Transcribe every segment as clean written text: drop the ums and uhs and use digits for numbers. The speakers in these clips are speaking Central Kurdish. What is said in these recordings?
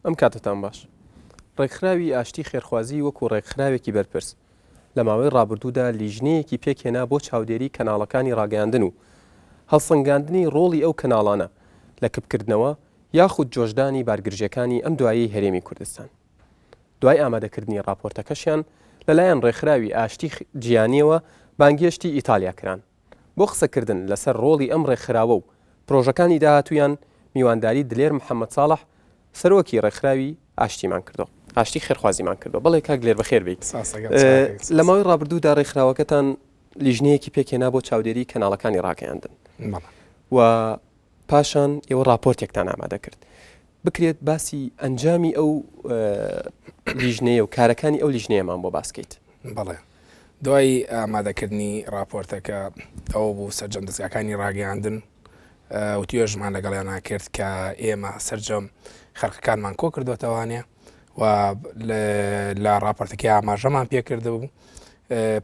ئەم کاتتان باش. ڕێکخراوی ئاشتی خێرخوازی وەکو ڕێکخراوێکی بەرپرس لە ماوەی ڕابردوودا لیژنەیەکی پێکهێنا بۆ چاودێری کەناڵەکانی ڕاگەاندن و هەڵسەنگاندنی ڕۆڵی ئەو کەناڵانە لە کبکردنەوە یاخود جۆشدانی بارگرژەکانی ئەم دوایی هەرێمی کوردستان. دوای ئامادەکردنی راپۆرتەکەشیان لەلایەن ڕێکخراوی ئاشتی جیانیەوە بانگێشتی ئیتالیا کران بۆ قسەکردن لەسەر ڕۆڵی ئەم ڕێکخراوە و پرۆژەکانی داهاتویان میوانداری دلێر محەممەد ساڵح سەرۆکی ڕێکخراوی ئاشتیمان کردو ئاشتی خێرخوازیمان کردو. بەڵێ کاک لێر بەخێر بیت. لە ماوەی ڕابردوودا ڕێکخراوەکەتان لیژنەیەکی پێکهێنا بۆ چاودێری کەناڵەکانی ڕاگەیاندن و پاشان ئێوە راپۆرتێکتان ئامادە کرد. بکرێت باسی ئەنجامی ئەو لیژنەیە و کارەکانی ئەو لیژنەیەمان بۆ باسکەیت. بەڵێ دوای ئامادەکردنی راپۆرتەکە ئەو بوو سەرجەم دەستگاکانی ڕاگەیاندن و توێژمان لەگەڵیان کرد کە ئێمە سەرجەم خەرقەکانمان کۆ کردوتەوانێ و لە راپۆرتەکەی ئاماژەمان پێکرد بوو.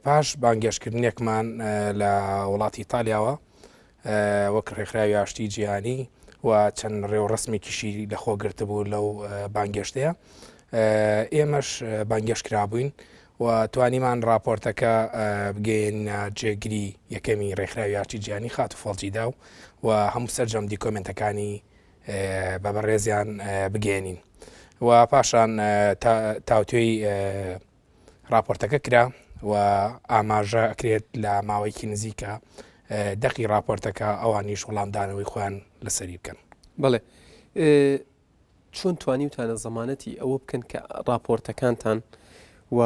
پاش بانگێشکردنێکمان لە وڵاتی ئیتالیاوە وەک ڕێکخراوی ئاشتی جیهانی و چەند ڕێوەڕسمێکیشی لەخۆ گرتبوو لەو بانگێشتەیە ئێمەش بانگێشکرا بووین و توانیمان راپۆرتەکە بگەینە جێگیری یەکەمی ڕێکخراوی ئاشتی جیهانی خات و فەڵجیدا و هەموو سەرجەم دیکۆمنتەکانی بە بەڕێزیان بگەێنین و پاشان تاوتوێی راپۆرتەکە کرا و ئاماژە ئەکرێت لە ماوەیەکی نزیکە دەقی راپۆرتەکە ئەوانیش وەڵامدانەوەی خۆیان لەسەری بکەن. بەڵێ چۆن توانیوتانە زەمانەتی ئەوە بکەن کە راپۆرتەکانتان و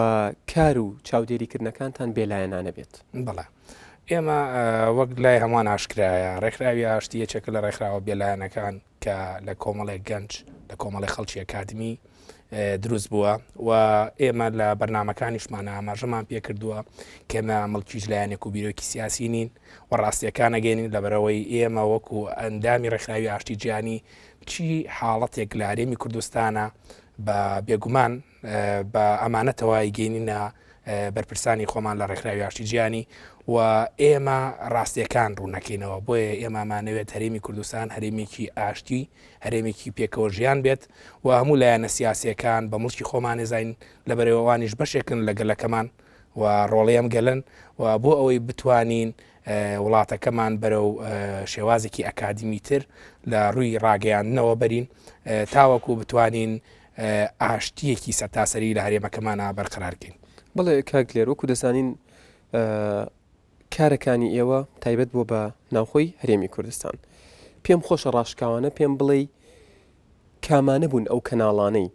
کار و چاودێریکردنەکانتان بێلایەنانە بێت؟ بەڵێ ئێمە وەک لای هەمان ئاشکرایە ڕێکخراوی ئاشتی یەکێکە لە ڕێکخراوە بێلایەنەکان کە لە کۆمەڵێک گەنج لە کۆمەڵی خەڵکی ئەکادمی دروست بووە و ئێمە لە بەرنمەکانیشمان ئاماژەمان پێکردووە کەمە مڵکیش لایەنێک و بیرۆکی سیاسی نین و ڕاستیەکان ئەگەێنین لەبەرەوەی ئێمە وەکو ئەندامی ڕێکخراوی ئاشتی جیهانی چی حاڵەتێک لە هەرێمی کوردستانە بە بێگومان بە ئەمانەتەوەی گەینینە بەرپرسانی خۆمان لە ڕێکخراوی ئاشتی جیهانی و ئێمە ڕاستیەکان ڕوونەکەینەوە. بۆیە ئێمەمانەوێت هەرێمی کوردستان هەرێمێکی ئاشتی هەرێمێکی پێکەوە ژیان بێت و هەموو لایەنە سیاسیەکان بە مڵکی خۆمان نێزین لە بەرەوەوانیش بەشێکن لە گەلەکەمان و ڕۆڵەیەم گەلن و بۆ ئەوەی بتوانین وڵاتەکەمان بەرەو شێوازێکی ئەکادمی تر لە ڕووی ڕاگەیاندنەوە بەرین تاوەکو بتوانین ئاشتیەکی سەرتاسەری لە هەرێمەکەمانە بەرقرارکەین. بەڵێ کاک لێر وەکو دەزانین کارەکانی ئێوە تایبەت بۆ بە ناوخۆی هەرێمی کوردستان. پێم خۆشە ڕاشکاوانە پێم بڵێ کامانە بوون ئەو کەناڵانەی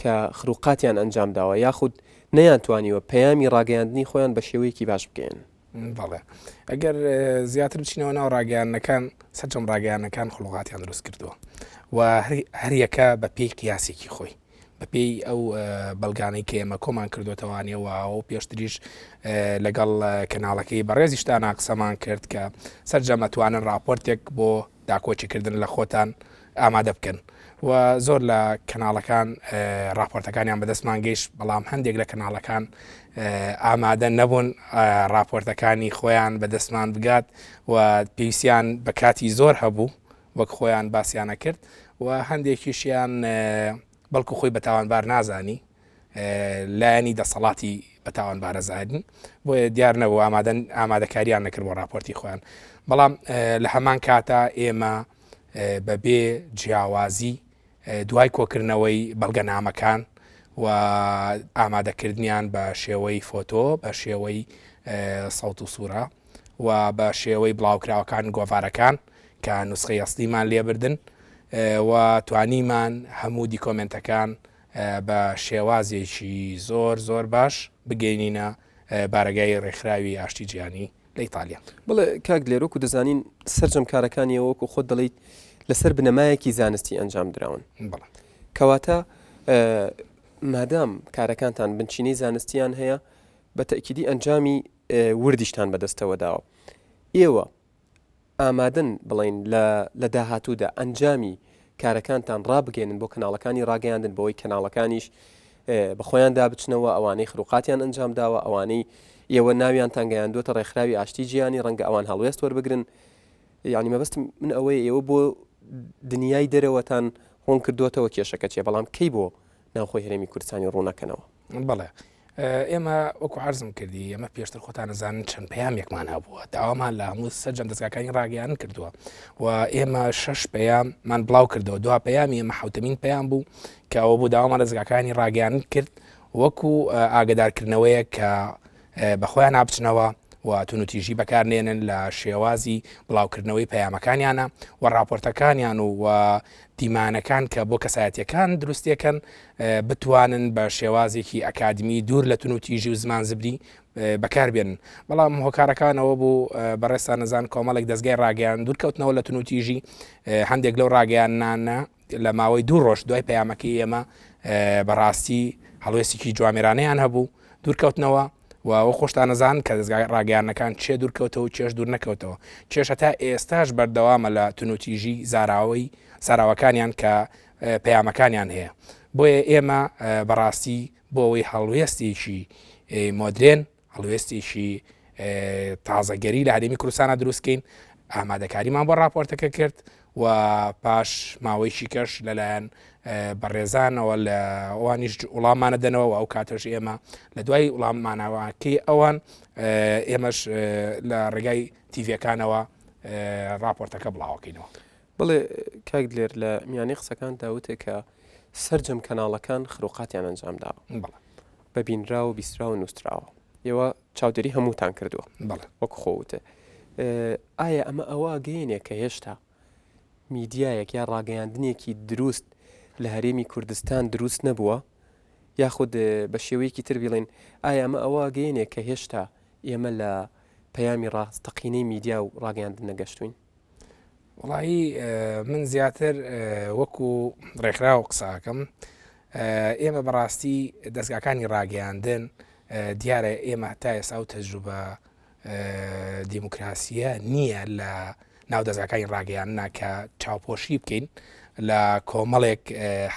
کە خروقاتیان ئەنجام داوە یاخود نەیانتوانیوە پەیامی ڕاگەیاندنی خۆیان بە شێوەیەکی باش بگەێن. بەڵێ ئەگەر زیاتر بچینەوە ناو ڕاگەیانەکان سەرجەم ڕاگەیانەکان خڵوقاتیان دروست کردووە و هەریەکە بە پێی قیاسێکی خۆی بە پێی ئەو بەڵگانەی کە ئێمە کۆمان کردوتەوانەوە ئەو پێشتریش لەگەڵ کەناڵەکەی بەڕێزیشتان قسەمان کرد کە سەرجەم ئەتوانن راپۆرتێک بۆ داکۆچیکردن لە خۆتان ئامادە بکەن و زۆر لە کەناڵەکان راپۆرتەکانیان بەدەستمان گەیشت بەڵام هەندێک لە کەناڵەکان ئامادە نەبوون راپۆرتەکانی خۆیان بەدەستمان بگات و پێویستیان بە کاتی زۆر هەبوو وەک خۆیان باسییانە کرد و هەندێکیشیان بەڵکو خۆی بەتاوانبار نازانی لایەنی دەسەڵاتی بەتاوانبارە زانین بۆیە دیار نەبوو ئامادەکاریان نەکرد بۆ راپۆرتی خۆیان. بەڵام لە هەمان کاتە ئێمە بەبێ جیاوازی دوای کۆکردنەوەی بەڵگەنامەکان و ئامادەکردنیان بە شێوەی فۆتۆ بە شێوەی سەوت و سوورە و بە شێوەی بڵاوکراوەکان گۆڤارەکان کە نوسخەی ئەسڵیمان لێبردن و توانیمان هەموو دیکۆمنتەکان بە شێوازێکی زۆر باش بگەینینە بارگای ڕێکخراوی ئاشتی جیهانی لە ئیتالیا. بڵێ کاک لێرۆک و دەزانین سەرجەم کارەکانیەوەکو خۆت دەڵیت لەسەر بنەمایەکی زانستی ئەنجام دراون. کەواتە مادام کارەکانتان بنچینەی زانستیان هەیە بە تەکیدی ئەنجامی وردیشتان بەدەستەوە داوە. ئێوە ئامادەن بڵین لە داهاتوودا ئەنجامی کارەکانتان ڕابگەێنن بۆ کەناڵەکانی ڕاگەیاندن بۆی کەناڵەکانیش بە خۆیان دابچنەوە ئەوانەی خروقاتیان ئەنجام داوە ئەوانەی ئێوە ناویان تانگەیاندوتە ڕێکخراوی ئاشتی جیهانی ڕەنگە ئەوان هەڵوێست وەربگرن. یعنی مەبەستم من ئەوەیە ئێوە بۆ دنیای دەرەوەتان ڕوون کردوێتەوە کێشەکە چێ بەڵام کەی بۆ ناوخۆی هەرێمی کوردستانی ڕوونەکەنەوە بەڵێ ئێمە وەکو عرضم کردی ئەمە پێشتر خۆتان نەزانن چەند پەیامێکمان هەبووە داوامان لە هەموو سەرجەم دەستگاکانی ڕاگەیان کردووە و ئێمە 6 پەیاممان بڵاو کردەوە دو پەیامی ئێمە حوتەمین پەیام بوو کە ئەوە بوو داوامان دەستگاکانی ڕاگەیان کرد وەکو ئاگدارکردنەوەیە کە بەخۆیان نابچنەوە و تونوتیژی بەکارنێنن لە شێوازی بڵاوکردنەوەی پەیامەکانیانە و راپۆرتەکانیان و دیمانەکان کە بۆ کەسایەتیەکان دروستیەکەن بتوانن بە شێوازێکی ئەکادمی دوور لە تونوتیژی و زمان زبری بەکاربێنن بەڵام هۆکارەکانەوە بوو بەڕێستا نەزان کۆمەڵێک دەستگای ڕاگەیان دوورکەوتنەوە لە تونوتیژی هەندێک لەو ڕاگەیانانە لە ماوەی 2 ڕۆژ دوای پەیامەکەی ئێمە بەڕاستی هەڵوێستێکی جوامێرانەیان هەبوو دوورکەوتنەوە و خۆشتان نەزان کە دەستگای ڕاگەیانەکان چێ دوورکەوتەوە چێش دوور نەکەوتەوە چێشە تا ئێستاش بەردەوامە لە تونوتیژی زاراوەکانیان کە پەیامەکانیان هەیە بۆیە ئێمە بەڕاستی بۆ ئەوەی هەڵوێستێکی مۆدرێن هەڵوێستێکی تازەگەری لە هەرێمی کوردستانە دروستکەین ئامادەکاریمان بۆ راپۆرتەکە کرد و پاش ماوەیەکی کەش لەلایەن بەڕێزانەوە لە ئەوانیش وڵاممانە دەنەوە و ئەو کاتەش ئێمە لە دوای وڵاممانەوەکەی ئەوان ئێمەش لە ڕێگای تیڤەکانەوە راپۆرتەکە بڵاوەکەینەوە بڵێ کاک لێر لە میانی قسەکان داوتێک کە سەررجەم کەناڵەکان خروقاتیان ئەنجامداوە بەبینرا و بیسترا و نووسراوە ئێوە چاودێری هەمووتان کردووە وەکو خۆوتە ئایا ئەمە ئەوە گەیەنێک کە هێشتا میدیایەک یا ڕاگەیاندنێکی دروست لە هەرێمی کوردستان دروست نەبووە یاخود بە شێوەیەکی تر بڵێن ئایا ئەمە ئەوە گەیەنێک کە هێشتا ئێمە لە پەیامی ڕاستەقینەی میدیا و ڕاگەیاندن نەگەشتوین وڵایی من زیاتر وەکو ڕێکخرا و قساکەم ئێمە بەڕاستی دەستگاکانی ڕاگەیاندن دیارە ئێمە تا ئێستا و تەجروبە دیموکراسیە نییە لە ناو دەستگاکانی ڕاگەیاندنا کە چاوپۆشی بکەین لە کۆمەڵێک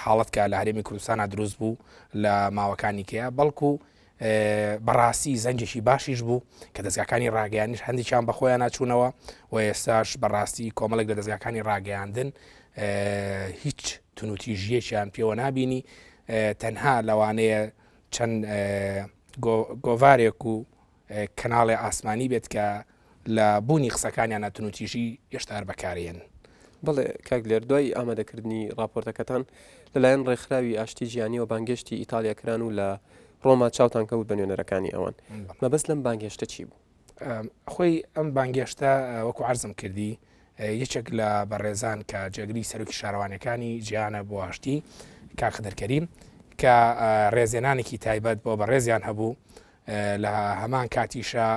حاڵەتکە لە هەرێمی کوردستانە دروست بوو لە ماوەکانی کەیە بەڵکو بەڕاستی زەنجێکی باشیش بوو کە دەستگاکانی ڕاگەیاندنیش هەندێکیان بەخۆیان ناچوونەوە و ئێستاش بەڕاستی کۆمەڵێک لە دەستگاکانی ڕاگەیاندن هیچ تونوتیژیەکیان پێوە نابینی تەنها لەوانەیە چەند گۆڤارێک و کەناڵی ئاسمانی بێت کە لە بوونی قسەکانیان تونوتیژی هێشتا بەکارێن بڵێ کاک لێر دوای ئامادەکردنی راپۆرتەکەتان لەلایەن ڕێکخراوی ئاشتی ژیانی و بانگشتی ئیتالیاکران و لە ڕۆما چاوتان کەوت بە نوێنەرەکانی ئەوان مەبەست لەم بانگێشتە چی بوو؟ خۆی ئەم بانگێشتە وەکو عرضم کردی یەکێک لە بەڕێزان کە جێگری سەرۆکی شارەوانەکانی جیهانە بۆ ئاشتی کاخدەرکەریم کە ڕێزێنانێکی تایبەت بۆ بەڕێزیان هەبوو لە هەمان کاتیشە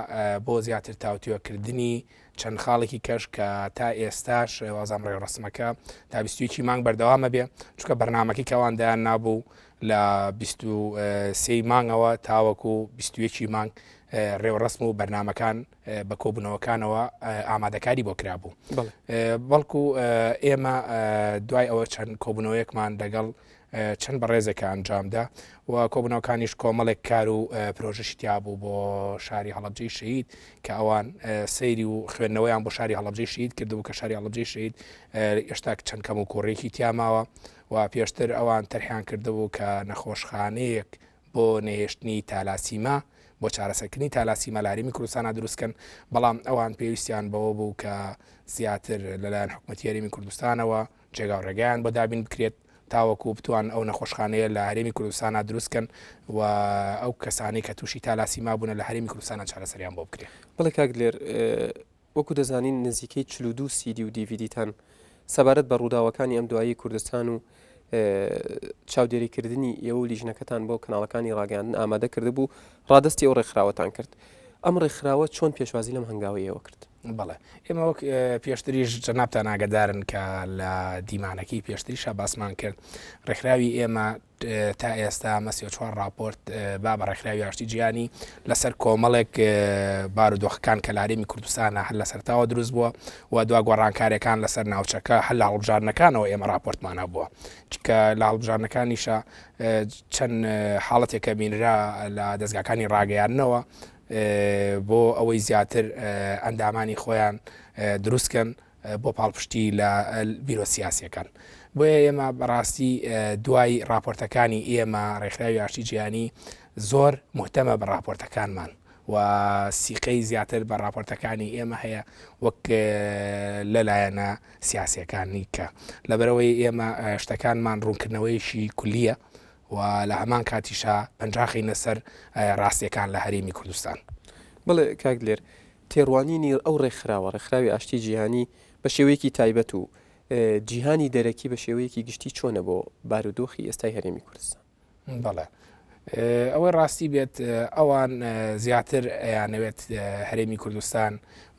بۆ زیاتر تاوتوێکردنی چەند خاڵێکی کەش کە تا ئێستاش وازام ڕێ ڕسمەکە تا 21 مانگ بەردەوامە بێ چونکە بەرنمەکەی کەواندایان نابوو لە 23 مانگەوە تاوەکو 21 مانگ ڕێوەڕسم و بەرنمەکان بە کۆبوونەوەکانەوە ئامادەکاری بۆ کرابوو بەڵکو ئێمە دوای ئەوە چەند کۆبوونەوەیەکمان لەگەڵ چەند بەڕێزێکە ئەنجامدا و کۆبوونەوەکانیش کۆمەڵێک کار و پرۆژەشی تیابوو بۆ شاری هەڵەبجەی شەهید کە ئەوان سەیری و خوێندنەوەیان بۆ شاری هەڵەبجەی شەهید کردبوو کە شاری هەڵەبجەی شەهید ئێشتا چەند کەم و کوڕێکی تیاماوە و پێشتر ئەوان تەرحیان کردبوو کە نەخۆشخانەیەک بۆ نەهێشتنی تالاسیما بۆ چارەسەرکردنی تالاسیمە لە هەرێمی کوردستانە دروستکەن بەڵام ئەوان پێویستیان بەوە بوو کە زیاتر لەلایەن حکوومەتی هەرێمی کوردستانەوە جێگا و ڕێگەیان بۆ دابین بکرێت تاوەکو بتوان ئەو نەخۆشخانەیە لە هەرێمی کوردستانە دروستکەن و ئەو کەسانی کە تووشی تالاسیما بوون لە هەرێمی کوردستانە چارەسەریان بۆ بکرێت بڵێ کاک لێر وەکو دەزانین نزیکەی 42 CD و دیڤیدیتان سەبارەت بە ڕووداوەکانی ئەم دوایی کوردستان و چاودێریکردنی ئێوە و لیژنەکەتان بۆ کەناڵەکانی ڕاگەیاندن ئامادە کرده بوو ڕادستی ئەو ڕێکخراوەتان کرد ئەم ڕێکخراوە چۆن پێشوازی لەم هەنگاوەیەوە کرد؟ بەڵێ ئێمە وەک پێشتریش جەنابتان ئاگدارن کە لە دیمانەکەی پێشتریشە باسمان کرد ڕێکخراوی ئێمە تا ئێستا مەسی 4 راپۆرت با بە ڕێکخراوی ئاشتی جیهانی لەسەر کۆمەڵێک بارودۆخەکان کە لە هەرێمی کوردستانە هەر لەسەر تاوە دروست بووە و دوا گۆڕانکاریەکان لەسەر ناوچەکە هەر لە هەڵبژاردنەکانەوە ئێمە راپۆرتمانە بووە چکە لە هەڵبژاردنەکانیشە چەند حاڵەتێکە بینرا لە دەستگاکانی ڕاگەیاندنەوە بۆ ئەوەی زیاتر ئەندامانی خۆیان دروستکەن بۆ پاڵپشتی لە بیرۆ سیاسیەکان بۆیە ئێمە بەڕاستی دوای راپۆرتەکانی ئێمە ڕێکخراوی ئاشتی جیهانی زۆر مهتەمە بە راپۆرتەکانمان و سیقەی زیاتر بە راپۆرتەکانی ئێمە هەیە وەک لەلایەنە سیاسیەکانی کە لەبەرەوەی ئێمە شتەکانمان ڕوونکردنەوەیشی کولیە و لە هەمان کاتیشا پەنجاخینە سەر ڕاستیەکان لە هەرێمی کوردستان. بڵێ کاک لێر تێڕوانینی ئەو ڕێکخراوی ئاشتی جیهانی بە شێوەیەکی تایبەت و جیهانی دەرەکی بە شێوەیەکی گشتی چۆنە بۆ بارودۆخی ئێستای هەرێمی کوردستان؟ بەڵێ ئەوەی ڕاستی بێت ئەوان زیاتر ئەیانەوێت هەرێمی کوردستان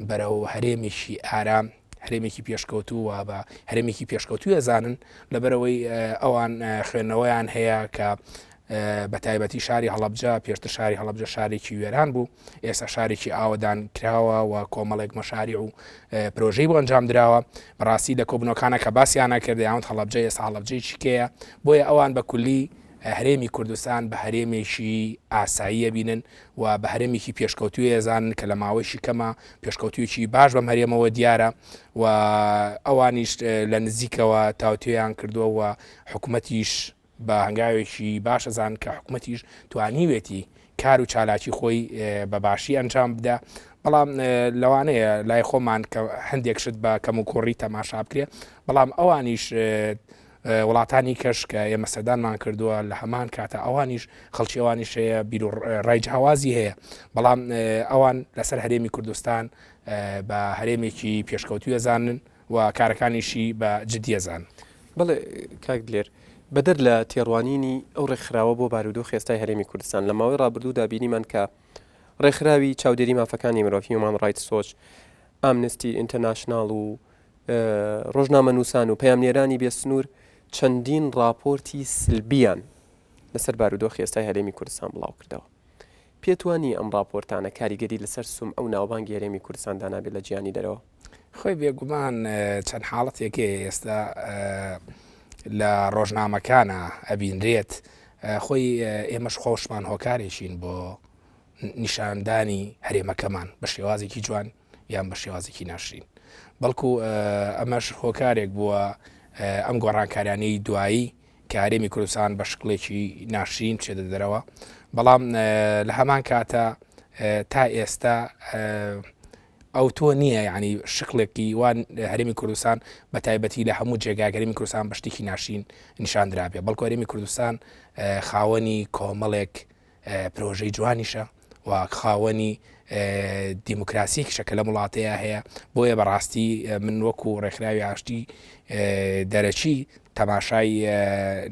بەرەو هەرێمێکی ئارام هەرێمێکی پێشکەوتووە بە هەرێمێکی پێشکەوتوی ئەزانن لەبەرەوەی ئەوان خوێندنەوەیان هەیە کە بە تایبەتی شاری هەڵەبجە پێشتر شاری هەڵەبجە شارێکی وێران بوو ئێستا شارێکی ئاوەدان کراوە و کۆمەڵێک مەشاری و پرۆژەی بۆ ئەنجام درراوە بەڕاستی لە کۆبنەکانە کە باسییانە کردی یاوت هەڵەبجە ئێستا هەڵەبجەیەکی کەیە بۆیە ئەوان بە کولی هەرێمی کوردستان بە هەرێمێکی ئاساییە بینن و بە هەرێمێکی پێشکەوتوی ێزانن کە لە ماوەیشی کەمە پێشکەوتویکی باش بەم هەرێمەوە دیارە و ئەوانیش لە نزیکەوە تاوتویان کردووە و حکوومەتیش بە هەنگاوێکی باشەزان کە حکوومەتیش توانیوێتی کار و چالاکی خۆی بە باشی ئەنجام بدە بەڵام لەوانەیە لای خۆمان کە هەندێک شت بە کەم و کۆڕی تەماشا بکرێ بەڵام ئەوانیش وڵاتانی کەش کە ئێمە سەدانمان کردووە لە هەمان کاتە ئەوانیش خەڵکی ئەوانیش هەیە بیر و ڕایجهوازی هەیە بەڵام ئەوان لەسەر هەرێمی کوردستان بە هەرێمێکی پێشکەوتوی ئەزانن و کارەکانیشی بە جددیەزان. بڵێ کاک لێر بەدەر لە تێڕوانینی ئەو ڕێکخراوە بۆ بارودۆخی ئێستای هەرێمی کوردستان لە ماوەی ڕابردوودا بینیمان کە ڕێکخراوی چاودێری مافەکانی مرۆڤ هیومان ڕایتس وۆچ ئامنستی ئینتەرناشناڵ و ڕۆژنامە نووسان و پەیامنێرانی بێسنوور چەندین راپۆرتی سلبیان لەسەر بارودۆخی ئێستای هەرێمی کوردستان بڵاو کردەوە. پێتوانی ئەم راپۆرتانە کاریگەری لەسەر سوم ئەو ناوبانگی هەرێمی کوردستان دانابێت لە جیهانی دەرەوە؟ خۆی بێگومان چەند حاڵەتێکێ ئێستا لە ڕۆژنامەکانە ئەبینرێت خۆی ئێمەش خۆشمان هۆکارێکین بۆ نیشاندانی هەرێمەکەمان بە شێوازێکی جوان یان بە شێوازێکی ناشرین بەڵکو ئەمەش هۆکارێک بووە ئەم گۆڕانکاریانەی دوایی کە هەرێمی کوردستان بە شکڵێکی ناشرین چێدە دەرەوە بەڵام لە هەمان کاتە تا ئێستا ئەو تۆ نییە یعنی شقلێکی وان هەرێمی کوردستان بە تایبەتی لە هەموو جێگای هەرێمی کوردستان بە شتێکی ناشرین نیشاندرابێ بەڵکو هەرێمی کوردستان خاوەنی کۆمەڵێک پرۆژەی جوانیشە و خاوەنی دیموکراسیکیشە کە لە وڵاتەیە هەیە بۆیە بەڕاستی من وەکو ڕێکخراوی ئاشتی دەرەچی تەماشای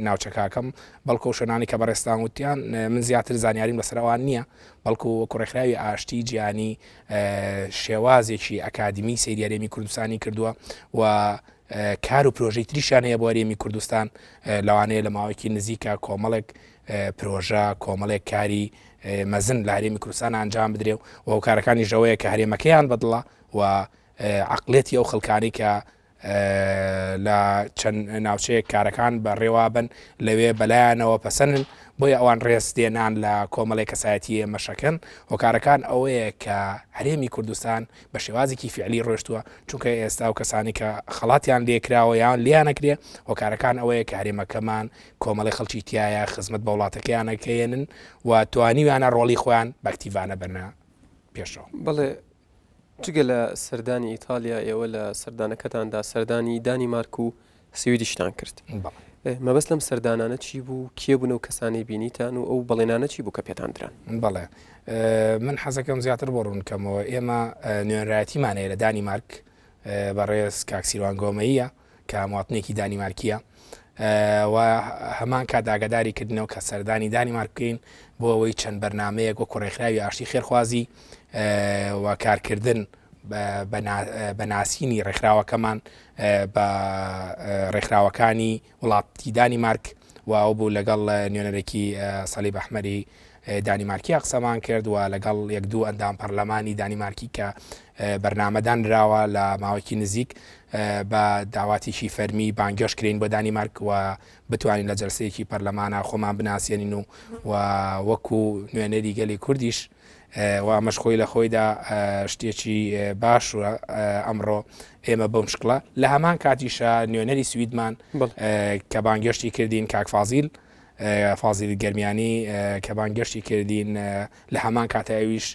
ناوچەکاکەم بەڵکو شوێنانی کە بەڕێستان وتیان من زیاتر زانیاریم لەسەرەوان نییە بەڵکو وەکو ڕێکخراوی ئاشتی جیهانی شێوازێکی ئەکادمی سەیری هەرێمی کوردستانی کردووە و کار و پرۆژەی تریشان هەیە بۆ هەرێمی کوردستان لەوانەیە لە ماوەیەکی نزیکە کۆمەڵێک پرۆژە کۆمەڵێک کاری مەزن لە هەرێمی کوردستان ئەنجام بدرێ و ئەو کارەکانی ژەوەیە کە هەرێمەکەیان بەدڵە و عقلێتی ئەو خەڵکانی کە لە چەند ناوچەیە کارەکان بە ڕێوابن لەوێ بەلایەنەوە پەسەنن بۆیە ئەوان ڕێز دێنان لە کۆمەڵی کەسایەتی مەشەکەن هۆکارەکان ئەوەیە کە هەرێمی کوردستان بە شێوازێکی فعلی ڕۆشتووە چونکە ئێستا و کەسانی کە خەڵاتیان لێکراوە یان لیانەکرێ هۆکارەکان ئەوەیە کە هەرێمەکەمان کۆمەڵی خەڵکی تایە خزمەت بە وڵاتەکەیانەکەێنن و توانیویانە ڕۆڵی خۆیان بەکتیڤانە بەرنە پێشەوە. بەڵێ جگە لە سەردانی ئیتالیا ئێوە لە سەردانەکەتاندا سەردانی دانیمارک و سویدیشتان کرد. مەبەست لەم سەردانانە چی بوو؟ کێ بوون و کەسانی بینیتان و ئەو بەڵێنانە چی بوو کە پێتان دران؟ بەڵێ من حەزەکەم زیاتر بۆ ڕوونکەمەوە ئێمە نوێنرایەتیمانەیە لە دانیمارک بەڕێز کاکسیروان گۆمەیە کە مواتنێکی دانیمارکیە و هەمان کاتداگەداری کردنەوە کە سەردانی دانیمارک بکەین بۆ ئەوەی چەند بەرنامەیەک وەکو ڕێکخراوی ئاشتی خێرخوازی و کارکردن بە ناسینی ڕێکخراوەکەمان بە ڕێکخراوەکانی وڵاتی دانیمارک و ئەو بوو لەگەڵ نوێنەرێکی سەلیب ئەحمەری دانیمارکیە قسەمان کرد و لەگەڵ یەک دوو ئەندام پەرلەمانی دانیمارکی کە بەرنامەدان راوە لە ماوەیەکی نزیک بە داواتێکی فەرمی بانگێشکرین بۆ دانیمارک و بتوانین لە جەلسەیەکی پەرلەمانە خۆمان بناسیێنین و وەکو نوێنەری گەلی کوردیش و ئەمەش خۆی لە خۆیدا شتێکی باش و ئەمڕۆ ئێمە بەم شکڵە لە هەمان کاتیشە نوێنەری سویدمان کە بانگەشتی کردین کاک فازیل گەرمیانی کە بانگەشتی کردین لە هەمان کاتەویش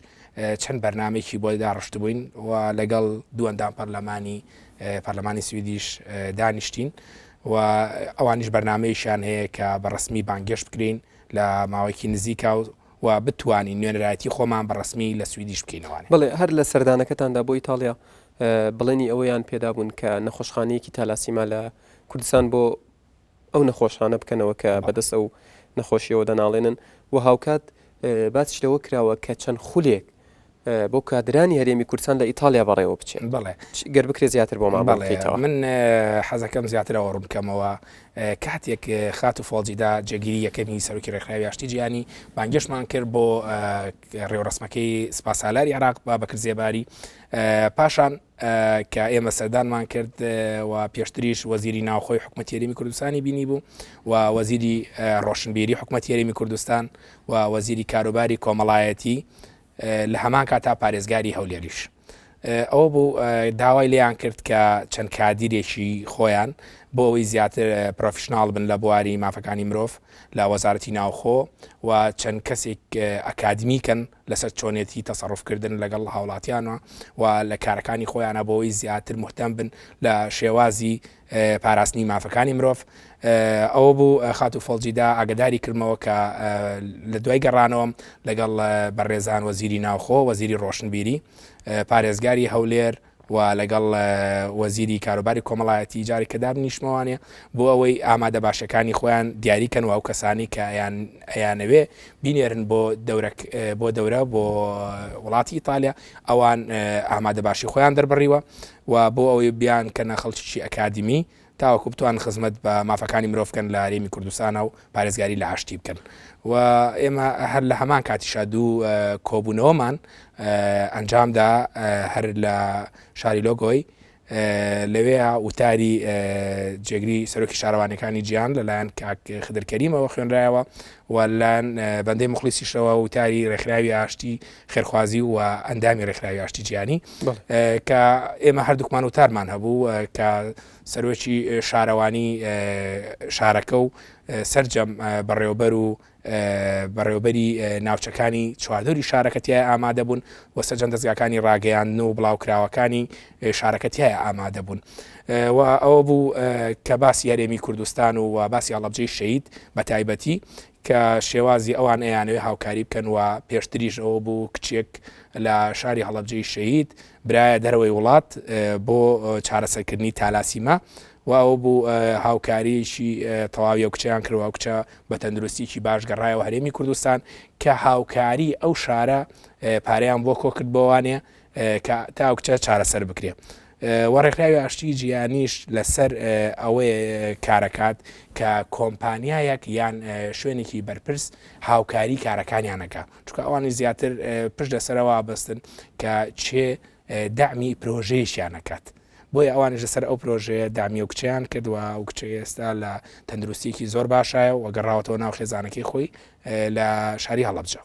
چەند بەرنمێکی بۆ داڕشت بووین و لەگەڵ دووەندام پەرلەمانی سویدیش دانیشتین و ئەوانیش بەرنمەیەشیان هەیە کە بەڕسمی بانگەشت بکرین لە ماوەیەکی نزیکە و بتوانین نوێنەرایەتی خۆمان بەڕسمی لە سویدیش بکەینەوەوانێ. بڵێ هەر لە سەردانەکەتاندا بۆ ئیتالیا بڵێنی ئەوەیان پێدا بوون کە نەخۆشخانەیەکی تالاسیما لە کوردستان بۆ ئەو نەخۆشانە بکەنەوە کە بەدەست ئەو نەخۆشیەوە دەناڵێنن و هاوکات باس لەوە کراوە کە چەند خولێک بۆ کادرانی هەرێمی کوردستان لە ئیتالیا بەڕێوە بچێن. بڵێ گەر بکرێ زیاتر بۆ ماڵەکەیتەوە. من حەزەکەم زیاترەوە ڕوون بکەمەوە کاتێک خات و فۆڵجیدا جێگیری یەکەمی سەرۆکی ڕێکخراوی ئاشتی جیهانی بانگەشتمان کرد بۆ ڕێوەڕسمەکەی سوپاسسالاری عێراق بەکر زێباری پاشان کە ئێمە سەردانمان کرد و پێشتریش وەزیری ناوخۆی حکوومەتی هەرێمی کوردستانی بینی بوو و وەزیری ڕۆشنبیری حکوومەتی هەرێمی کوردستان و وەزیری کاروباری کۆمەڵایەتی لە هەمان کاتا پارێزگاری هەولێریش ئەوە بوو داوای لێیان کرد کە چەند کادیرێکی خۆیان بۆ ئەوەی زیاتر پرۆفشناڵ بن لە بواری مافەکانی مرۆڤ لە وەزارەتی ناوخۆ و چەند کەسێک ئەکادمیکەن لەسەر چۆنێتی تەسەڕفکردن لەگەڵ هاوڵاتیانەوە و لە کارەکانی خۆیانە بۆەوەی زیاتر محتەم بن لە شێوازی پاراستنی مافەکانی مرۆڤ. ئەوە بوو خات و فۆڵجیدا ئاگداری کردمەوە کە لە دوای گەڕانەوەم لەگەڵ بەڕێزان وەزیری ناوخۆ وەزیری ڕۆشنبیری پارێزگاری هەولێر و لەگەڵ وەزیری کاروباری کۆمەڵایەتی جاری کە دابنیشتمەوانێ بۆ ئەوەی ئامادە باشەکانی خۆیان دیاریکەن و ئەو کەسانی کە ئەیانەوێ بینێرن بۆ دەورە بۆ وڵاتی ئیتالیا ئەوان ئامادە باشی خۆیان دەربڕیوە و بۆ ئەوەی بیان کەنە خەڵکیی ئەکادمی تاوەکو بتوان خزمەت بە مافەکانی مرۆڤکەن لە هەرێمی کوردستانە و پارێزگاری لە ئاشتی بکەن و ئێمە هەر لە هەمان کاتیشا دوو کۆبوونەوەمان ئەنجامدا هەر لە شاری لۆگۆی لەوێ وتاری جێگری سەرۆکی شارەوانەکانی گیان لەلایەن کاک خدرکەریمەوە خوێنرایەوە و لایەن بەندەی مخلیسیشەوە وتاری ڕێکخراوی ئاشتی خێرخوازی و ئەندامی ڕێکخراوی ئاشتی گیانی کە ئێمە هەردووکمان وتارمان هەبوو کە سەرۆکی شارەوانی شارەکە و سەررجەم بەڕێوەبەر و بەڕێوەبەری ناوچەکانی چواردۆری شارەکەتیای ئامادە بوون و سەرجەم دەستگاکانی ڕاگەیاندن و بڵاوکراوەکانی شارەکەتیای ئامادە بوون و ئەوە بوو کە باسی هەرێمی کوردستان و باسی هەڵەبجەی شەید بە تایبەتی کە شێوازی ئەوان ئەیانەوێ هاوکاری بکەن و پێشتریش ئەوە بوو کچێک لە شاری هەڵەبجەی شەید برایە دەرەوەی وڵات بۆ چارەسەرکردنی تالاسیما و ئەو بوو هاوکاریشی تەواوی ئەو کچیان کردەوە کچە بە تەندروستیکی باش گەڕایەوە هەرێمی کوردستان کە هاوکاری ئەو شارە پارەیان بۆ کۆ کرد بۆوانێ کە تا ئەو کچە چارەسەر بکرێ و ڕێکخراوی ئاشتی جیهانیش لەسەر ئەوەی کارەکات کە کۆمپانیایەک یان شوێنێکی بەرپرس هاوکاری کارەکانیانەکە چونکە ئەوانی زیاتر پشت لەسەرەوە بەستن کە چێ دامی پرۆژەیەشیانەکات بۆیە ئەوانش لەسەر ئەو پرۆژەیە دامی و کچیان کردووە ئەو کچە ئێستا لە تەندروستیکی زۆر باشایە و گەڕاوەتەوە ناو خێزانەکەی خۆی لە شاری هەڵەبجە.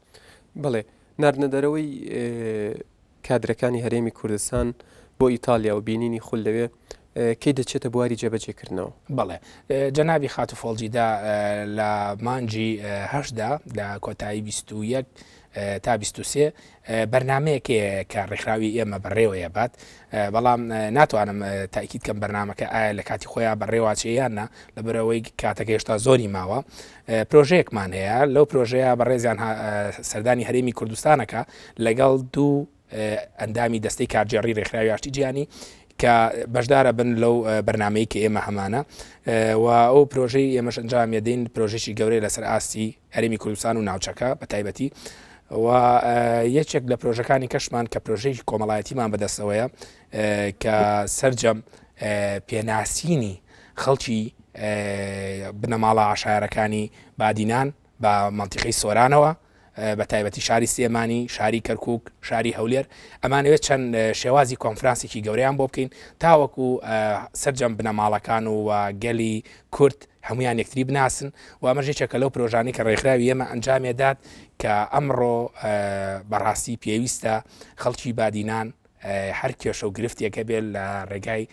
بڵێ ناردنەدەرەوەی کادرەکانی هەرێمی کوردستان بۆ ئیتالیا و بینینی خول لەوێ کەی دەچێتە بواری جێبەجێکردنەوە؟ بەڵێ جەنابی خات و فۆڵجیدا لە مانجی هەشدا لە کۆتایی 21 تا 23 بەرنمەیەکەیە کە ڕێکخراوی ئێمە بەڕێوەیە بات بەڵام ناتوانم تاکید کەم بەرنمەکە ئایا لە کاتی خۆیان بەڕێواچەیاننا لەبەرەوەی کاتەکە هێشتا زۆری ماوە پرۆژەیەکمان هەیە لەو پرۆژەیە بەڕێزیان سەردانی هەرێمی کوردستانەکە لەگەڵ دوو ئەندامی دەستەی کارجێڕی ڕێکخراوی ئاشتی جیهانی کە بەشدارە بن لەو بەرنمەی کە ئێمە هەمانە و ئەو پرۆژەی ئێمەش ئەنجام دەین پرۆژێکی گەورەی لەسەر ئاستی هەرێمی کوردستان و ناوچەکە بە تایبەتی و یەکێک لە پرۆژەکانی کەشمان کە پرۆژەیەکی کۆمەڵایەتیمان بەدەستەوەیە کە سەررجەم پێناسینی خەڵکی بنەماڵە عشایەرەکانی بادینان بە مەنتیقەی سۆرانەوە بە تایبەتی شاری سلێمانی، شاری کەرکووک، شاری هەولێر ئەمانەوێت چەند شێوازی کۆنفرانسێکی گەورەیان بۆ بکەین تاوەکو سەرجەم بنەماڵەکان و گەلی کورد هەمویان یەکتری بناسن و ئەمەژێکێکە لەو پرۆژانی کە ڕێکخراوی ئێمە ئەنجامێدات کە ئەمڕۆ بەڕاستی پێویستە خەڵکی بادینان هەر کێشە و گرفتێکە بێت لە ڕێگای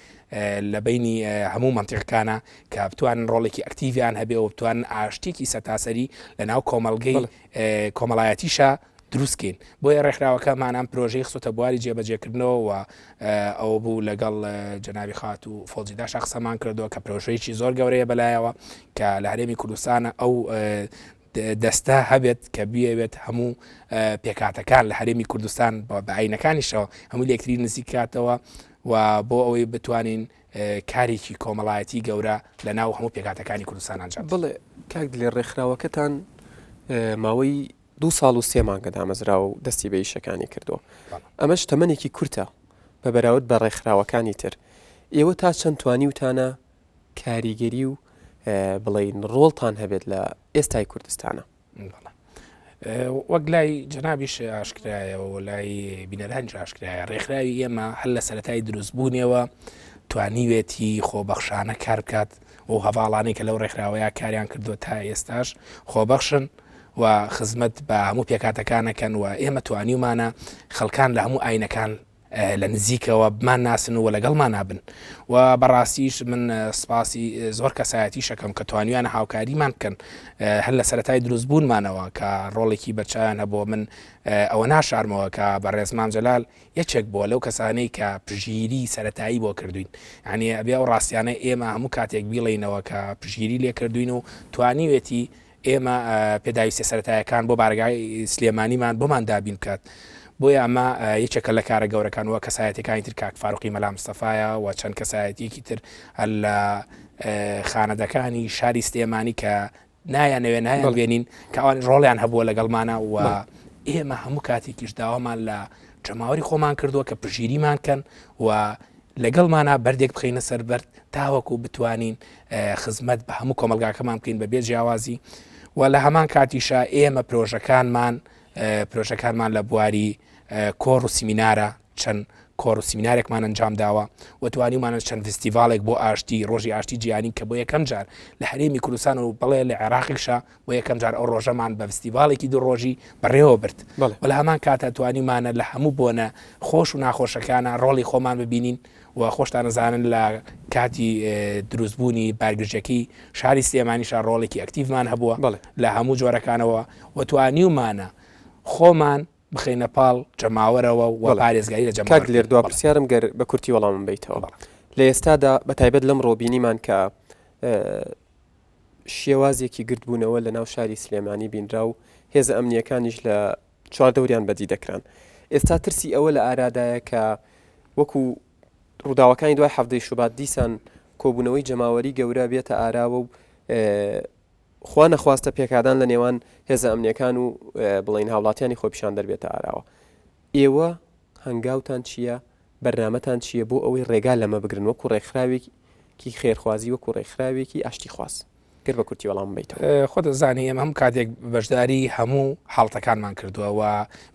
لە بینی هەموو منتیقەکانە کە بتوانن ڕۆڵێکی ئەکتیڤیان هەبێ و بتوان ئاشتێکی سەتاسەری لە ناو کۆمەڵگەی کۆمەڵایەتیشە دروستکەین بۆیە ڕێکخراوەکەمانان پرۆژەی خستۆتە بواری جێبەجێکردنەوە و ئەوە بوو لەگەڵ جەنابی خات و فۆزیداش قسەمان کردەوە کە پرۆژەیەکی زۆر گەورەیە بەلایەوە کە لە هەرێمی کوردستانە ئەو دەستا هەبێت کە بیاوێت هەموو پێکاتەکان لە هەرێمی کوردستان بە ئاینەکانیشەوە هەموو لەکتری نزیکاتەوە و بۆ ئەوەی بتوانین کارێکی کۆمەڵایەتی گەورە لە ناو هەموو پێکاتەکانی کوردستان ئەنجام بڵێ کاک لێ ڕێکخراوەکەتان ماوەی 2 ساڵ و 3 مانگە دامەزرا و دەستی بە ئیشەکانی کردووە ئەمەش تەمەنێکی کورتە بە بەراورد بە ڕێکخراوەکانی تر ئێوە تا چەند توانی وتانە کاریگەری و بڵین ڕۆڵتان هەبێت لە ئێستای کوردستانە وەک لای جەنابیش ئاشکرایەوە لای بینەرانج ئاشکرایە ڕێکخراوی ئێمە هەر لە سەرەتای دروستبوونیەوە توانیوێتی خۆبەخشانە کار بکات و هەواڵانی کە لەو ڕێکخراوەیە کاریان کردووە تا ئێستاش خۆبەخشن و خزمەت بە هەموو پێکاتەکانەکەن و ئێمە توانیمانە خەڵکان لە هەموو ئاینەکان لە نزیکەوە بمان ناسن و لەگەڵمان نابن و بەڕاستیش من سپاسی زۆر کەسایەتی شەکەم کە توانیوانە هاوکاریمان بکەن هەر لە سەرەتای دروستبوونمانەوە کە ڕۆڵێکی بەچیان هەبووە من ئەوە ناشارمەوە کە بە ڕێزمان جەلال یەکێک بووە لەو کەسانەی کە پژگیری سەرەتایی بۆ کردوین یعنی ئەبێ ئەو ڕاستیانە ئێمە هەموو کاتێک بیڵێنەوە کە پژگیری لێ کردوین و توانیوێتی ئێمە پێداویستە سەرەتایەکان بۆ بارگای سلێمانیمان بۆمان دابین بکات بۆیە ئەمە یەکێکە لە کارە گەورەکانەوە کەسایەتەکانی تر کاک فاروقی مەلا مستەفایە و چەند کەسایەتێکی تر لە خانەدەکانی شاری سلێمانی کە نایانەوێ نایانبێنین کە ئەوان ڕۆڵیان هەبووە لەگەڵمانە و ئێمە هەموو کاتێکیش داوامان لە جەماوەری خۆمان کردووە کە پژگیریمان کەن و لەگەڵمانە بەردێک بخینە سەربەرد تاوەکو بتوانین خزمەت بە هەموو کۆمەلگاکەمان بکەین بە بێ جیاوازی و لە هەمان کاتیشە ئێمە پرۆژەکانمان لە بواری کۆڕ و سیمینارە چەند کۆڕ و سیمینارێکمان ئەنجام داوە و توانیمانە چەند فستیڤالێک بۆ ئاشتی ڕۆژی ئاشتی جیهانی کە بۆ یەکەم جار لە هەرێمی کوردستان و بڵێ لە عێراقیشە بۆ یەکەم جار ئەو ڕۆژەمان بە فستیڤالێکی دوو ڕۆژی بەڕێوە برد و لە هەمان کاتە توانیمانە لە هەموو بۆنە خۆش و ناخۆشەکانە ڕۆڵی خۆمان ببینین و خۆشتان نەزانن لە کاتی دروستبوونی بارگرژەکەی شاری سلێمانیشە ڕۆڵێکی ئەکتیڤمان هەبووە لە هەموو جۆرەکانەوە و توانیمانە خۆمان بخینە پاڵ جەماوەرەوە و پارێزگاری لە جەماوەر لێر دوا پرسیارم گەر بە کورتی وەڵامم بیتەوە لە ئێستادا بە تایبەت لەم ڕۆبینیمان کە شێوازێکی گردبوونەوە لە ناو شاری سلێمانی بینرا و هێزە ئەمنیەکانیش لە چواردەوریان بەدی دەکران ئێستا ترسی ئەوە لە ئارادایە کە وەکو ڕووداوەکانی دوای هەفتەی شوبات دیسان کۆبوونەوەی جەماوەری گەورە بێتە ئاراوە و خوا نەخواستە پێکادان لە نێوان هێزە ئەمنیەکان و بڵین هاوڵاتیانی خۆپیشان دەربێتە ئاراوە ئێوە هەنگاوتان چییە بەرنامەتان چییە بۆ ئەوەی ڕێگا لەمە بگرن وەکو ڕێکخراوێکی خێرخوازی وەکو ڕێکخراوێکی ئاشتی خواست گەر بە کورتی وەڵام بیتەوە خۆ دەزانی ئێمە هەم کاتێک بەشداری هەموو حاڵتەکانمان کردووە و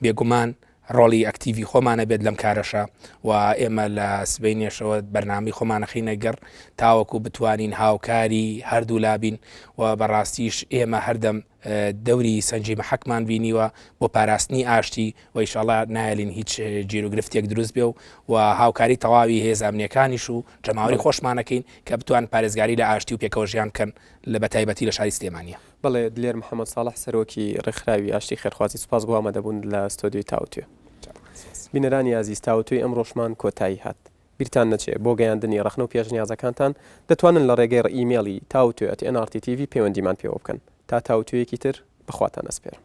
بێگومان ڕۆڵی ئەکتیڤی خۆمانە بێت لەم کارەشە و ئێمە لە سبەینێشەوە بەرنامی خۆمانەخینە گەڕ تاوەکو بتوانین هاوکاری هەردوو لابین و بەڕاستیش ئێمە هەردەم دەوری سەنجی مەحەکمان بینیوە بۆ پاراستنی ئاشتی و ئیشەڵا نایلین هیچ جیرۆگرفتێک دروست بێ و هاوکاری تەواوی هێزە ئەمنیەکانیش و جەماوەری خۆشمانەکەین کە بتوان پارێزگاری لە ئاشتی و پێکەوەژیان بکەن لە بەتایبەتی لە شاری سلێمانیە. بەڵێ دلێر محەممەد ساڵح سەرۆکی ڕێکخراوی ئاشتی خێرخوازی سوپاس بۆ ئامادەبوون لە ستۆدیۆی تاوتوێ. بینەرانی عزیز تاوتوێی ئەم ڕۆژمان کۆتایی هات بیرتان نەچێ بۆ گەیاندنی ڕەخنە و پێشنیازەکانتان دەتوانن لە ڕێگەی ئیمێلی تاوتوێ@nrttv پەیوەندیمان پێوە بکەن تا تاوتوێیەکی تر بەخواتان ئەسپێرم.